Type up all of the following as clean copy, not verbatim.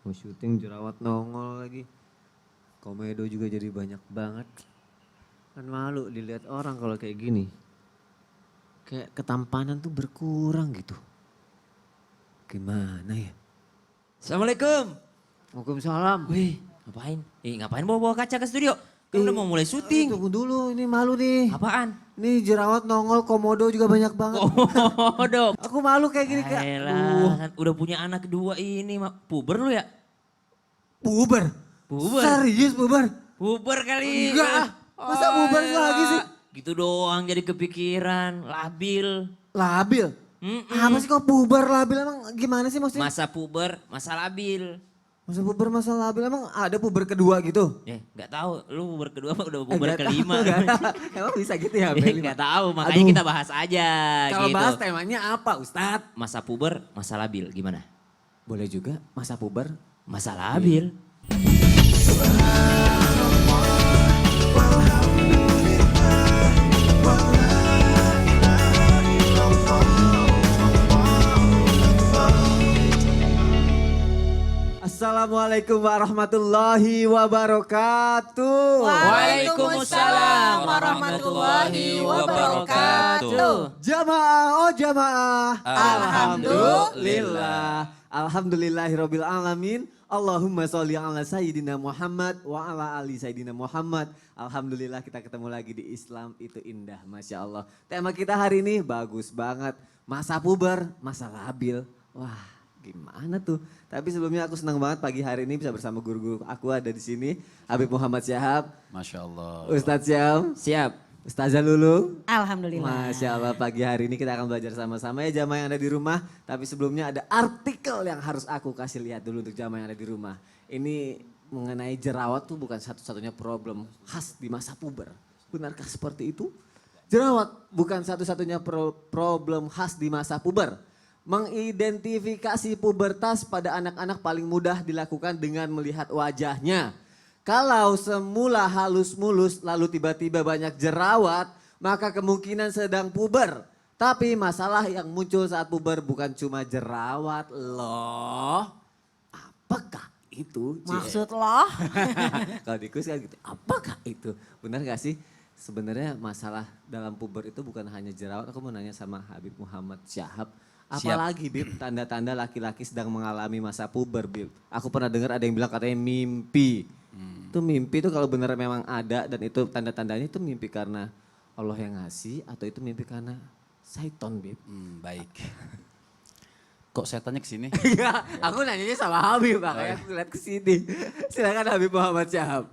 Mau syuting jerawat nongol lagi. Komedo juga jadi banyak banget. Kan malu dilihat orang kalau kayak gini. Kayak ketampanan tuh berkurang gitu. Gimana ya? Assalamualaikum. Waalaikumsalam. Wih, ngapain? Ngapain bawa-bawa kaca ke studio? Kan udah mau mulai syuting. Tunggu dulu, ini malu nih. Apaan? Ini jerawat nongol, komodo juga banyak banget. Oh, dong. Aku malu kayak gini kayak. Elah, kan udah punya anak kedua ini, puber lu ya? Puber. Puber. Serius puber? Puber kali. Enggak. Masa puber lagi sih? Gitu doang jadi kepikiran, labil. Labil? Apa sih kok puber labil emang gimana sih maksudnya? Masa puber, masa labil. Masa puber masa labil emang ada puber kedua gitu? Nggak tahu, lu puber kedua apa udah puber kelima? Emang bisa gitu ya? Nggak tahu, makanya kita bahas aja. Kalau gitu. bahas temanya apa Ustadz? Masa puber, masa labil, gimana? Boleh juga masa puber. Masa labil. Assalamualaikum warahmatullahi wabarakatuh. Waalaikumsalam warahmatullahi wabarakatuh. Jamaah, oh jamaah. Alhamdulillah. Alhamdulillahirabbil alamin. Allahumma sholli ala sayyidina Muhammad wa ala ali sayyidina Muhammad. Alhamdulillah kita ketemu lagi di Islam itu indah, Masya Allah. Tema kita hari ini bagus banget. Masa puber, masa labil. Wah, gimana tuh? Tapi sebelumnya aku senang banget pagi hari ini bisa bersama guru-guru aku ada di sini. Habib Muhammad Syahab. Masya Allah. Ustadz Syam. Siap. Ustazah Lulung. Alhamdulillah. Masya Allah pagi hari ini kita akan belajar sama-sama ya jamaah yang ada di rumah. Tapi sebelumnya ada artikel yang harus aku kasih lihat dulu untuk jamaah yang ada di rumah. Ini mengenai jerawat tuh bukan satu-satunya problem khas di masa puber. Benarkah seperti itu? Jerawat bukan satu-satunya problem khas di masa puber. Mengidentifikasi pubertas pada anak-anak paling mudah dilakukan dengan melihat wajahnya. Kalau semula halus mulus lalu tiba-tiba banyak jerawat, maka kemungkinan sedang puber. Tapi masalah yang muncul saat puber bukan cuma jerawat loh. Apakah itu? Maksud lo? Kalau di kuis kan gitu, apakah itu? Benar gak sih? Sebenarnya masalah dalam puber itu bukan hanya jerawat. Aku mau nanya sama Habib Muhammad Syahab. Apalagi Bib, tanda-tanda laki-laki sedang mengalami masa puber Bib. Aku pernah dengar ada yang bilang katanya mimpi. Itu mimpi itu kalau benar memang ada dan itu tanda-tandanya itu mimpi karena Allah yang ngasih atau itu mimpi karena syaiton Bib. Baik. Kok setannya ke sini? Iya, aku nanyanya sama Habib, makanya aku lihat ke sini. Silakan Habib Muhammad Syahab.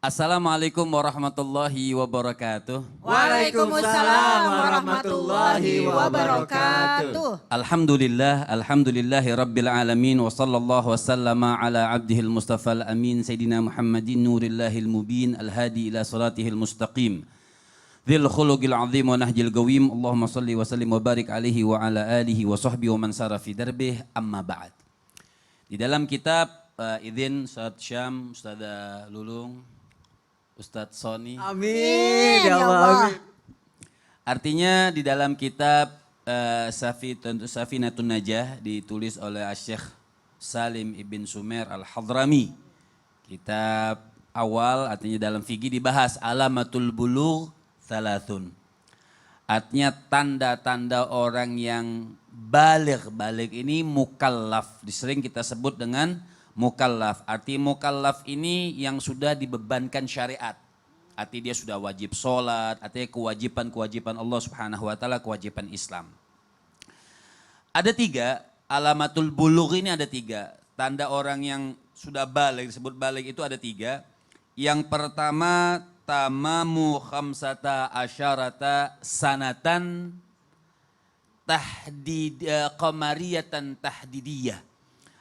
Assalamualaikum warahmatullahi wabarakatuh. Waalaikumsalam warahmatullahi wabarakatuh. Alhamdulillahi rabbil alamin wa sallallahu wasallama ala abdihil mustafal amin Sayyidina Muhammadin nurillahil mubin al-hadi ila salatihil mustaqim. Dhil khuluqil azim wa nahjil gawim. Allahumma salli wa sallim wa barik alaihi wa ala alihi wa sahbihi wa man sara fi darbih amma ba'd. Di dalam kitab izin Ustadz Syam, Ustadzah Lulung, Ustadz Sony. Amin ya Allah. Amin. Artinya di dalam kitab Safinatun Najah ditulis oleh Syekh Salim Ibn Sumer Al-Hadrami. Kitab awal artinya dalam fikih dibahas alamatul bulugh thalathun. Artinya tanda-tanda orang yang baligh. Baligh ini mukallaf. Sering kita sebut dengan mukallaf. Arti mukallaf ini yang sudah dibebankan syariat. Arti dia sudah wajib sholat, artinya kewajiban-kewajiban Allah Subhanahu wa taala, kewajiban Islam. Ada 3, alamatul bulugh ini ada 3. Tanda orang yang sudah baligh, disebut baligh itu ada 3. Yang pertama tamamu khamsata asyarata sanatan qamariyatan tahdidiyah.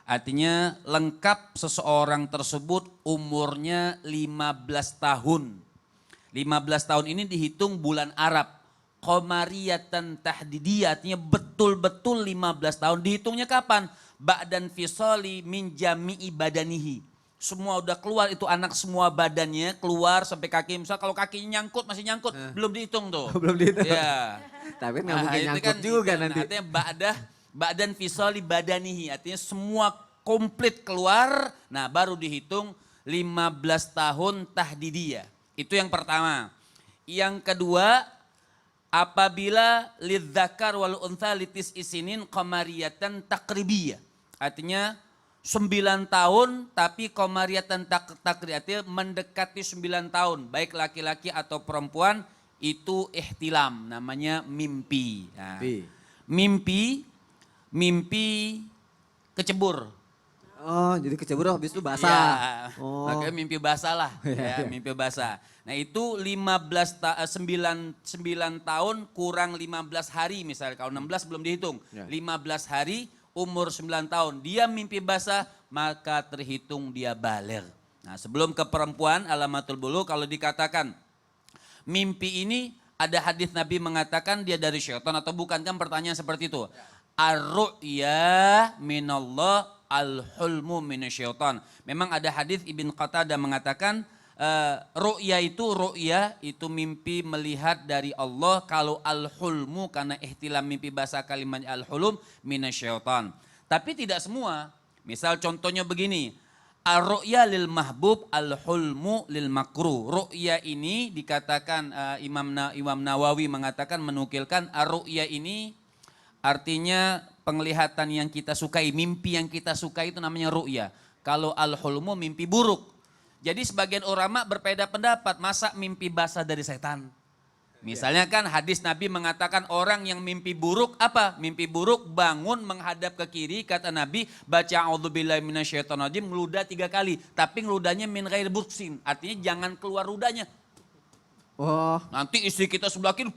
Artinya lengkap seseorang tersebut umurnya 15 tahun. 15 tahun ini dihitung bulan Arab. Qamariyatan tahdidiyah artinya betul-betul 15 tahun. Dihitungnya kapan? Ba'dan fisali min jami'i badanihi. Semua udah keluar itu anak semua badannya keluar sampai kaki. Misal kalau kakinya nyangkut masih nyangkut belum dihitung tuh. Belum dihitung. Ya. Tapi nggak mungkin nyangkut juga nanti. Artinya ba'dan fisali badanihi artinya semua komplit keluar, nah baru dihitung 15 tahun tahdidiyah. Itu yang pertama. Yang kedua, apabila lidzakar wal untha litis isinin qamariyatan takribiyah. Artinya 9 tahun tapi qamariyatan takribiyah mendekati 9 tahun. Baik laki-laki atau perempuan itu ihtilam, namanya mimpi. Nah, mimpi kecebur. Oh, jadi kecebur habis itu basah. Ya, Oh. makanya mimpi basah lah, ya, mimpi basah. Nah itu 9 tahun kurang 15 hari misalnya, kalau 16 belum dihitung. Ya. 15 hari umur 9 tahun, dia mimpi basah maka terhitung dia baligh. Nah sebelum ke perempuan alamatul bulu, kalau dikatakan mimpi ini ada hadis Nabi mengatakan dia dari syaitan atau bukan, kan pertanyaan seperti itu. Ar-ru'ya minallah al-hulmu minasyaitan. Memang ada hadis Ibn Qatadah mengatakan ru'ya itu mimpi melihat dari Allah. Kalau al-hulmu karena ihtilam mimpi bahasa kalimatnya al-hulum minasyaitan. Tapi tidak semua. Misal contohnya begini. Ar-ru'ya lil mahbub al-hulmu lil makruh. Ru'ya ini dikatakan Imam Nawawi mengatakan, menukilkan ar-ru'ya ini artinya penglihatan yang kita sukai, mimpi yang kita sukai itu namanya ru'ya. Kalau al-hulmu mimpi buruk. Jadi sebagian ulama berbeda pendapat, masa mimpi basah dari setan? Misalnya kan hadis Nabi mengatakan orang yang mimpi buruk apa? Mimpi buruk bangun menghadap ke kiri, kata Nabi baca a'udzubillahi minasyaitonirrajim ngeludah 3 kali. Tapi ngeludahnya min ghair buksin, artinya jangan keluar ludahnya. Oh. Nanti istri kita sebelah kiri,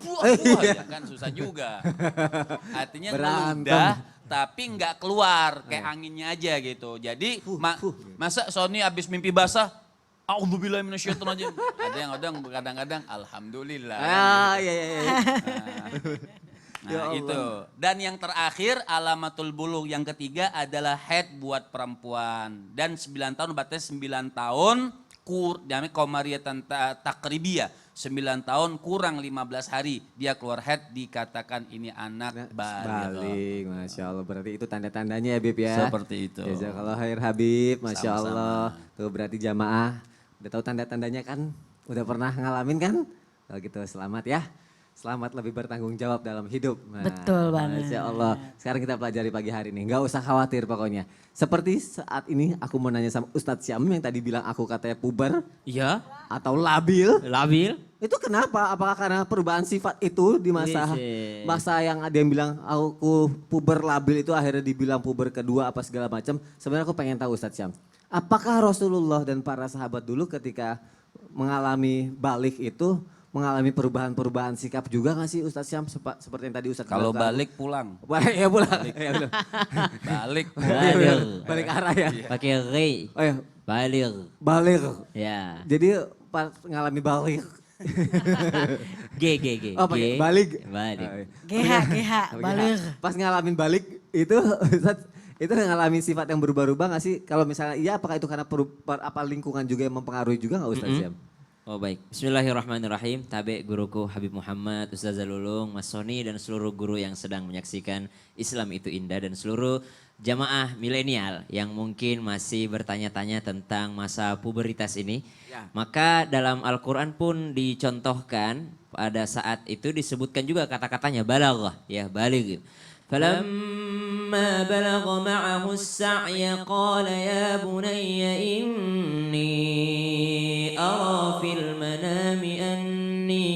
ya kan susah juga. Artinya Berantem. ngeludah tapi nggak keluar, kayak anginnya aja gitu. Jadi masa Sony abis mimpi basah, a'udzubillahi minasyaitonirrajim. Ada yang kadang-kadang alhamdulillah. Ah, gitu. iya. Nah Ya Allah. itu. Dan yang terakhir alamatul bulugh yang ketiga adalah haid buat perempuan. Dan 9 tahun berarti 9 tahun namanya qamariyatan takribiyah. 9 tahun kurang 15 hari dia keluar haid, dikatakan ini anak baligh. Balik, Masya Allah. Berarti itu tanda-tandanya ya Bib ya. Seperti itu. Jazakallah khair Habib, Masya Sama-sama. Allah. Tuh berarti jamaah udah tahu tanda-tandanya kan? Udah pernah ngalamin kan? Kalau gitu selamat ya. Selamat lebih bertanggung jawab dalam hidup. Nah, Betul banget. Masya Allah. Sekarang kita pelajari pagi hari ini. Nggak usah khawatir pokoknya. Seperti saat ini aku mau nanya sama Ustadz Syam yang tadi bilang aku katanya puber Iya, atau labil. labil. Itu kenapa? Apakah karena perubahan sifat itu di masa yang ada yang bilang aku puber labil itu akhirnya dibilang puber kedua apa segala macam. Sebenarnya aku pengen tahu Ustadz Syam. Apakah Rasulullah dan para sahabat dulu ketika mengalami balik itu mengalami perubahan-perubahan sikap juga nggak sih Ustadz Syam? Seperti yang tadi Ustadz Kalau bilang ke aku. balik pulang. Balik ya pulang. Ya, bener. Balik. Balik. Balik arah ya. Pakai re. Oh ya, Balik. balik. Ya. Jadi pas ngalami balik. G. Oh pakai balik. Balik. GH, balik. Pas ngalamin balik itu Ustadz, itu ngalamin sifat yang berubah-ubah nggak sih? Kalau misalnya iya apakah itu karena apa lingkungan juga yang mempengaruhi juga nggak Ustadz Syam? Oh baik, bismillahirrahmanirrahim. Tabe guruku Habib Muhammad, Ustazah Lulung, Mas Sony dan seluruh guru yang sedang menyaksikan Islam itu Indah dan seluruh jamaah milenial yang mungkin masih bertanya-tanya tentang masa puberitas ini. Ya. Maka dalam Al-Quran pun dicontohkan pada saat itu disebutkan juga kata-katanya balaghah, ya baligh. فلما بلغ معه السعي قال يا بني إني أرى في المنام أني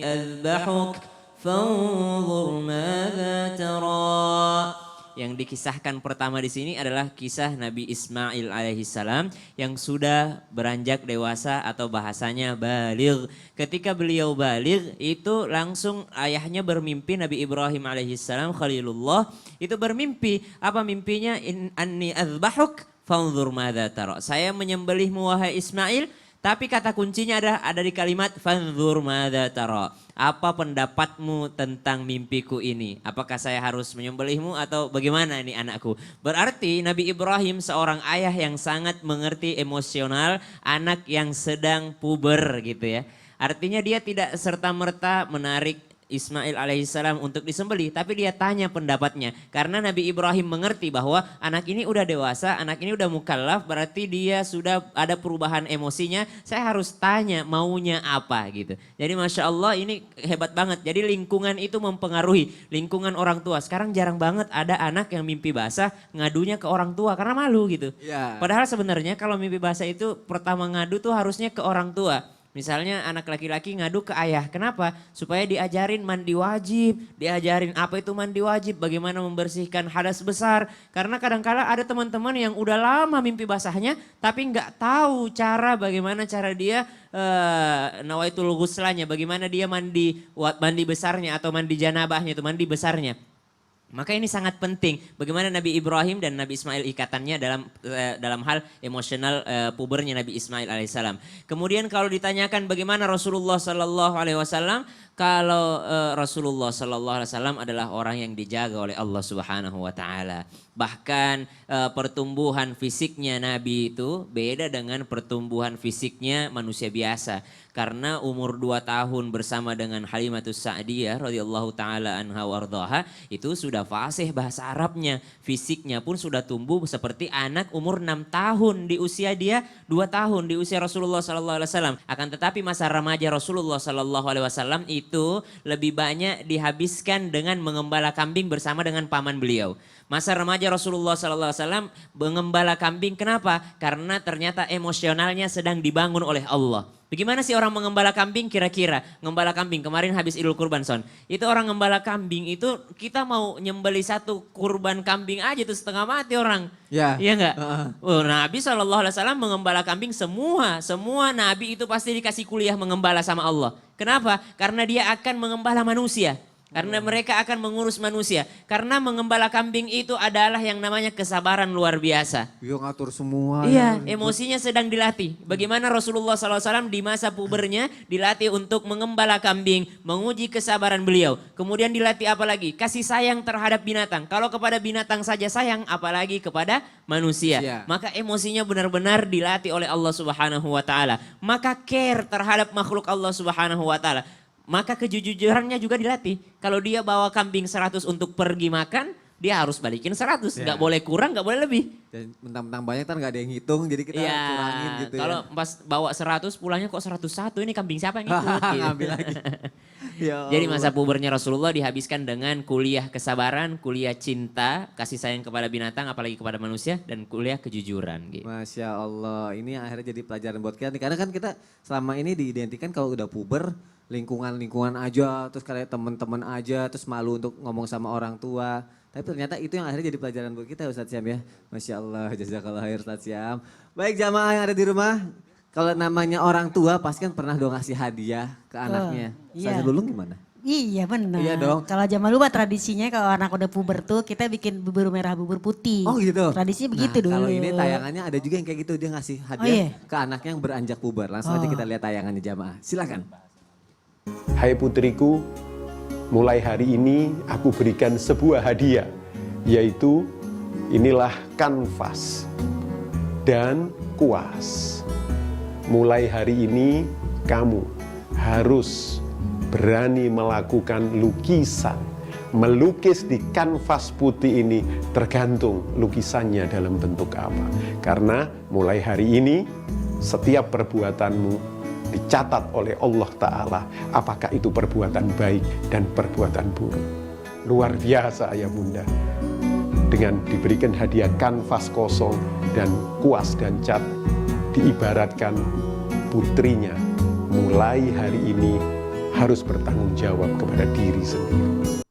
أذبحك فانظر ماذا ترى. Yang dikisahkan pertama di sini adalah kisah Nabi Ismail alaihissalam yang sudah beranjak dewasa atau bahasanya baligh. Ketika beliau baligh itu langsung ayahnya bermimpi, Nabi Ibrahim alaihissalam Khalilullah itu bermimpi. Apa mimpinya? Anni azbahuk fanzur madza tara. Saya menyembelihmu wahai Ismail. Tapi kata kuncinya ada di kalimat fanzur madza tara. Apa pendapatmu tentang mimpiku ini? Apakah saya harus menyembelihmu atau bagaimana ini anakku? Berarti Nabi Ibrahim seorang ayah yang sangat mengerti emosional anak yang sedang puber gitu ya. Artinya dia tidak serta-merta menarik Ismail alaihissalam untuk disembelih, tapi dia tanya pendapatnya. Karena Nabi Ibrahim mengerti bahwa anak ini udah dewasa, anak ini udah mukallaf, berarti dia sudah ada perubahan emosinya. Saya harus tanya maunya apa gitu. Jadi Masya Allah ini hebat banget. Jadi lingkungan itu mempengaruhi, lingkungan orang tua. Sekarang jarang banget ada anak yang mimpi basah ngadunya ke orang tua karena malu gitu. Iya. Padahal sebenarnya kalau mimpi basah itu pertama ngadu tuh harusnya ke orang tua. Misalnya anak laki-laki ngadu ke ayah. Kenapa? Supaya diajarin mandi wajib, diajarin apa itu mandi wajib, bagaimana membersihkan hadas besar. Karena kadang-kala ada teman-teman yang udah lama mimpi basahnya tapi nggak tahu bagaimana cara dia nawaitul ghuslanya, bagaimana dia mandi besarnya atau mandi janabahnya itu mandi besarnya. Maka ini sangat penting bagaimana Nabi Ibrahim dan Nabi Ismail ikatannya dalam hal emosional pubernya Nabi Ismail alaihissalam. Kemudian kalau ditanyakan bagaimana Rasulullah sallallahu alaihi wasallam, kalau Rasulullah sallallahu alaihi wasallam adalah orang yang dijaga oleh Allah Subhanahu wa taala. Bahkan pertumbuhan fisiknya Nabi itu beda dengan pertumbuhan fisiknya manusia biasa. Karena umur 2 tahun bersama dengan Halimatus Sa'diyah radhiyallahu taala anha wardaha itu sudah fasih bahasa Arabnya. Fisiknya pun sudah tumbuh seperti anak umur 6 tahun di usia dia 2 tahun di usia Rasulullah sallallahu alaihi wasallam. Akan tetapi masa remaja Rasulullah sallallahu alaihi wasallam itu lebih banyak dihabiskan dengan mengembala kambing bersama dengan paman beliau. Masa remaja Rasulullah sallallahu alaihi wasallam mengembala kambing, kenapa? Karena ternyata emosionalnya sedang dibangun oleh Allah. Bagaimana sih orang mengembala kambing kira-kira? Ngembala kambing, kemarin habis Idul Kurban Son. Itu orang ngembala kambing itu kita mau nyembeli 1 kurban kambing aja tuh setengah mati orang. Ya. Iya enggak? Nabi SAW mengembala kambing semua Nabi itu pasti dikasih kuliah mengembala sama Allah. Kenapa? Karena dia akan mengembala manusia. Karena mereka akan mengurus manusia. Karena mengembala kambing itu adalah yang namanya kesabaran luar biasa. Dia ngatur semua. Iya, emosinya sedang dilatih. Bagaimana Rasulullah SAW di masa pubernya dilatih untuk mengembala kambing, menguji kesabaran beliau. Kemudian dilatih apa lagi? Kasih sayang terhadap binatang. Kalau kepada binatang saja sayang, apalagi kepada manusia. Iya. Maka emosinya benar-benar dilatih oleh Allah Subhanahu wa taala. Maka care terhadap makhluk Allah Subhanahu wa taala. Maka kejujurannya juga dilatih. Kalau dia bawa kambing 100 untuk pergi makan, dia harus balikin 100. Nggak boleh kurang, nggak boleh lebih. Dan mentang-mentang banyak kan nggak ada yang hitung, jadi kita kurangin gitu kalau ya. pas bawa 100 pulangnya kok 101, ini kambing siapa yang ikut? Gitu. Ngambil lagi. Ya Jadi Allah. masa pubernya Rasulullah dihabiskan dengan kuliah kesabaran, kuliah cinta, kasih sayang kepada binatang, apalagi kepada manusia, dan kuliah kejujuran. Gitu. Masya Allah, ini akhirnya jadi pelajaran buat kita nih. Karena kan kita selama ini diidentikan kalau udah puber, lingkungan-lingkungan aja, terus kayak teman-teman aja, terus malu untuk ngomong sama orang tua. Tapi ternyata itu yang akhirnya jadi pelajaran buat kita Ustadz Syam ya. Masya Allah, jazakallah khair Ustadz Syam. Baik jamaah yang ada di rumah, kalau namanya orang tua pasti kan pernah dong ngasih hadiah ke anaknya. iya. Ustazah Lulung gimana? Iya benar. Iya dong. Kalau zaman dulu mah tradisinya kalau anak udah puber tuh kita bikin bubur merah bubur putih. Oh gitu? Tradisinya begitu dulu. Kalau ini tayangannya ada juga yang kayak gitu, dia ngasih hadiah iya? ke anaknya yang beranjak puber. Langsung aja kita lihat tayangannya jamaah, silakan. Hai putriku, mulai hari ini aku berikan sebuah hadiah, yaitu inilah kanvas dan kuas. Mulai hari ini kamu harus berani melakukan lukisan. Melukis di kanvas putih ini tergantung lukisannya dalam bentuk apa. Karena mulai hari ini setiap perbuatanmu dicatat oleh Allah Ta'ala apakah itu perbuatan baik dan perbuatan buruk. Luar biasa ayah bunda. Dengan diberikan hadiah kanvas kosong dan kuas dan cat, diibaratkan putrinya mulai hari ini harus bertanggung jawab kepada diri sendiri.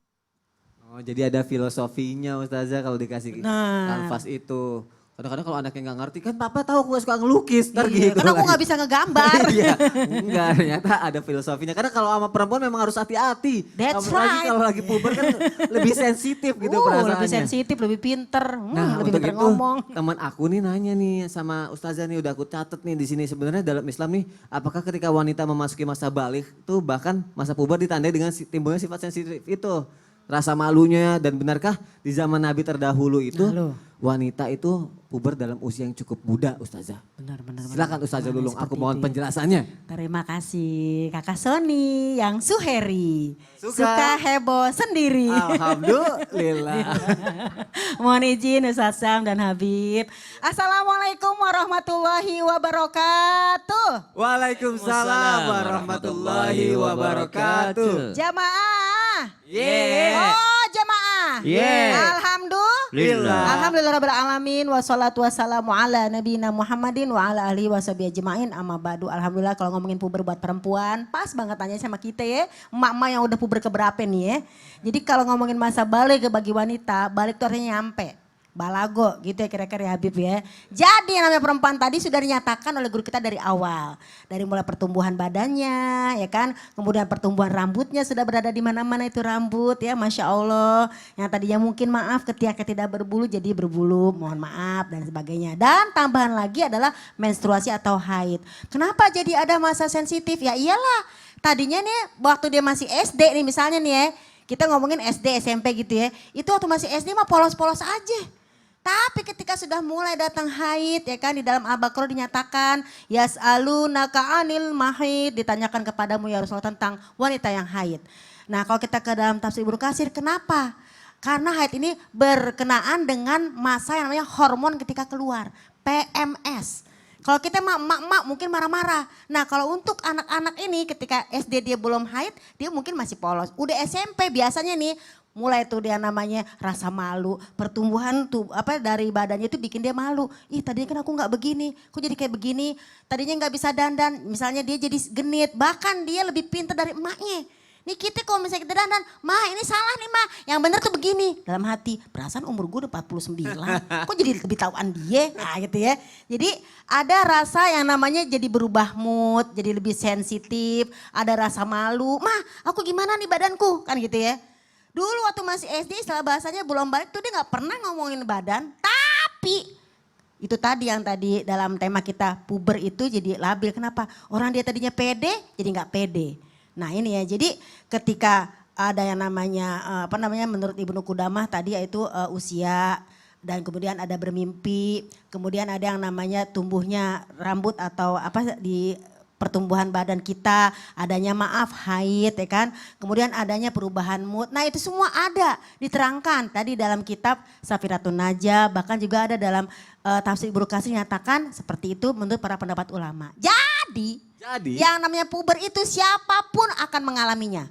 Oh, jadi ada filosofinya Ustazah kalau dikasih kanvas itu. Kadang-kadang kalau anaknya nggak ngerti kan papa tahu aku gak suka ngelukis, ntar Iya, gitu. karena aku kan. nggak bisa ngegambar. Iya, enggak ternyata ada filosofinya. Karena kalau sama perempuan memang harus hati-hati. That's Apalagi right. kalau lagi puber kan lebih sensitif gitu perasaannya. Lebih sensitif, lebih pinter, Nah lebih untuk pinter itu ngomong. teman aku nih nanya nih sama Ustazah nih udah aku catat nih di sini sebenarnya dalam Islam nih apakah ketika wanita memasuki masa balik tuh bahkan masa puber ditandai dengan timbulnya sifat sensitif itu. Rasa malunya dan benarkah di zaman Nabi terdahulu itu Lalu. wanita itu puber dalam usia yang cukup muda Ustazah. Benar. Silakan Ustazah Lulung, aku Seperti mohon itu ya. penjelasannya. Terima kasih Kakak Sony yang suheri. Suka. Suka heboh sendiri. Alhamdulillah. Mohon izin Ustaz Sam dan Habib. Assalamualaikum warahmatullahi wabarakatuh. Waalaikumsalam warahmatullahi wabarakatuh. Jamaah. Yeah. Oh jamaah. Yeah. Alhamdulillah. Alhamdulillah rabbil alamin wassalatu wassalamu ala nabiyina Muhammadin wa ala alihi washabihi ajmain amma ba'du. Alhamdulillah kalau ngomongin puber buat perempuan pas banget tanya sama kita ya. Emak-emak yang udah puber keberapa nih ya. Jadi kalau ngomongin masa balik bagi wanita, balik tuh artinya nyampe. Balago gitu ya kira-kira ya Habib ya. Jadi yang namanya perempuan tadi sudah dinyatakan oleh guru kita dari awal. Dari mulai pertumbuhan badannya ya kan. Kemudian pertumbuhan rambutnya sudah berada di mana-mana itu rambut ya Masya Allah. Yang tadinya mungkin maaf ketika tidak berbulu jadi berbulu mohon maaf dan sebagainya. Dan tambahan lagi adalah menstruasi atau haid. Kenapa jadi ada masa sensitif? Ya iyalah tadinya nih waktu dia masih SD nih misalnya nih ya. Kita ngomongin SD SMP gitu ya. Itu waktu masih SD mah polos-polos aja. Tapi ketika sudah mulai datang haid ya kan di dalam Al-Baqarah dinyatakan yas'alunaka 'anil mahid, ditanyakan kepadamu ya Rasulullah tentang wanita yang haid. Nah, kalau kita ke dalam tafsir Ibnu Katsir kenapa? Karena haid ini berkenaan dengan masa yang namanya hormon ketika keluar, PMS. Kalau kita mak mungkin marah-marah. Nah, kalau untuk anak-anak ini ketika SD dia belum haid, dia mungkin masih polos. Udah SMP biasanya nih mulai tuh dia namanya rasa malu, pertumbuhan tuh dari badannya itu bikin dia malu. Ih tadinya kan aku nggak begini, kok jadi kayak begini. Tadinya nggak bisa dandan, misalnya dia jadi genit, bahkan dia lebih pintar dari emaknya. Nih kita kalau misalnya kita dandan, mah ini salah nih mah, yang bener tuh begini. Dalam hati, perasaan umur gue udah 49, kok jadi lebih tahuan dia, nah gitu ya. Jadi ada rasa yang namanya jadi berubah mood, jadi lebih sensitif, ada rasa malu. Mah aku gimana nih badanku, kan gitu ya. Dulu waktu masih SD istilah bahasanya belum balik tuh dia gak pernah ngomongin badan. Tapi itu tadi yang tadi dalam tema kita puber itu jadi labil. Kenapa? Orang dia tadinya pede jadi gak pede. Nah ini ya jadi ketika ada yang namanya menurut Ibnu Qudamah tadi yaitu usia. Dan kemudian ada bermimpi. Kemudian ada yang namanya tumbuhnya rambut atau di pertumbuhan badan kita, adanya haid ya kan. Kemudian adanya perubahan mood. Nah itu semua ada diterangkan tadi dalam kitab Safiratun Najah. Bahkan juga ada dalam tafsir Ibnu Katsir nyatakan seperti itu menurut para pendapat ulama. Jadi yang namanya puber itu siapapun akan mengalaminya.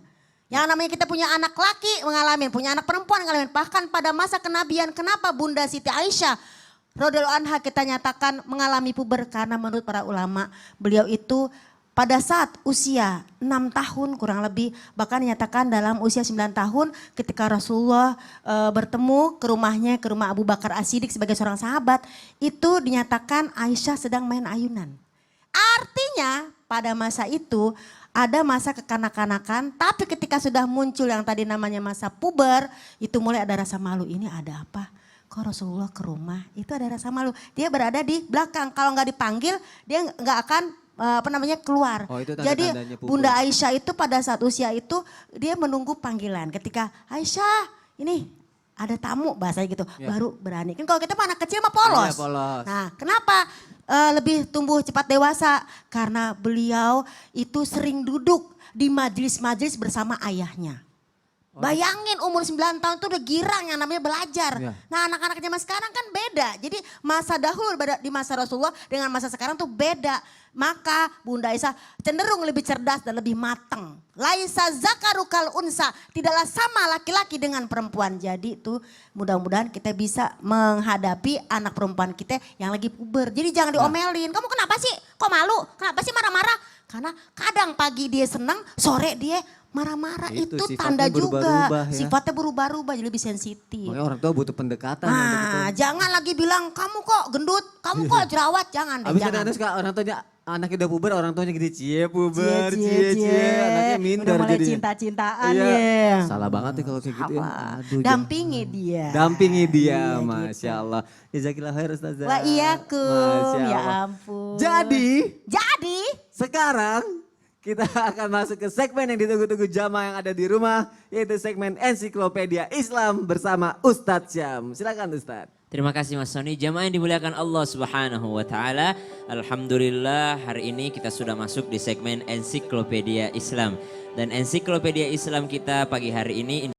Yang namanya kita punya anak laki mengalami, punya anak perempuan mengalami. Bahkan pada masa kenabian kenapa Bunda Siti Aisyah radhiyallahu anha kita nyatakan mengalami puber karena menurut para ulama beliau itu pada saat usia 6 tahun kurang lebih bahkan dinyatakan dalam usia 9 tahun ketika Rasulullah bertemu ke rumahnya ke rumah Abu Bakar As-Siddiq sebagai seorang sahabat itu dinyatakan Aisyah sedang main ayunan. Artinya pada masa itu ada masa kekanak-kanakan tapi ketika sudah muncul yang tadi namanya masa puber itu mulai ada rasa malu ini ada apa? Kok Rasulullah ke rumah itu ada rasa malu. Dia berada di belakang. Kalau nggak dipanggil dia nggak akan keluar. Oh, itu jadi Bunda Aisyah itu pada saat usia itu dia menunggu panggilan. Ketika Aisyah ini ada tamu bahasanya gitu baru berani. Kan kalau kita mah anak kecil mah polos. Polos. Nah kenapa lebih tumbuh cepat dewasa? Karena beliau itu sering duduk di majelis-majelis bersama ayahnya. Bayangin umur 9 tahun itu udah girang yang namanya belajar. Ya. Nah anak-anak zaman sekarang kan beda. Jadi masa dahulu di masa Rasulullah dengan masa sekarang tuh beda. Maka Bunda Aisyah cenderung lebih cerdas dan lebih matang. Laisa zakaru kal unsa. Tidaklah sama laki-laki dengan perempuan. Jadi itu mudah-mudahan kita bisa menghadapi anak perempuan kita yang lagi puber. Jadi jangan diomelin. Kamu kenapa sih? Kok malu? Kenapa sih marah-marah? Karena kadang pagi dia senang, sore dia marah-marah itu tanda juga ya. sifatnya berubah-ubah jadi lebih sensitif. Makanya orang tua butuh pendekatan. Nah, jangan lagi bilang kamu kok gendut, kamu kok jerawat, jangan deh. Abis Jangan. kadang-kadang suka orang tuanya anaknya udah puber, orang tuanya gede cie puber, Cie. anaknya minder Udah mulai jadinya. cinta-cintaan Iya. ya. Salah banget nih kalau kayak gitu ya. Apa? Aduh, Dampingi dia. Dampingi dia, Iya, Masya gitu. Allah. Jazakillah khair Ustazah. Wah iyakum, Masya ya Allah. ampun. Jadi Sekarang kita akan masuk ke segmen yang ditunggu-tunggu jamaah yang ada di rumah, yaitu segmen Ensiklopedia Islam bersama Ustadz Syam. Silakan Ustadz. Terima kasih Mas Sony. Jamaah yang dimuliakan Allah Subhanahu wa taala. Alhamdulillah hari ini kita sudah masuk di segmen Ensiklopedia Islam. Dan Ensiklopedia Islam kita pagi hari ini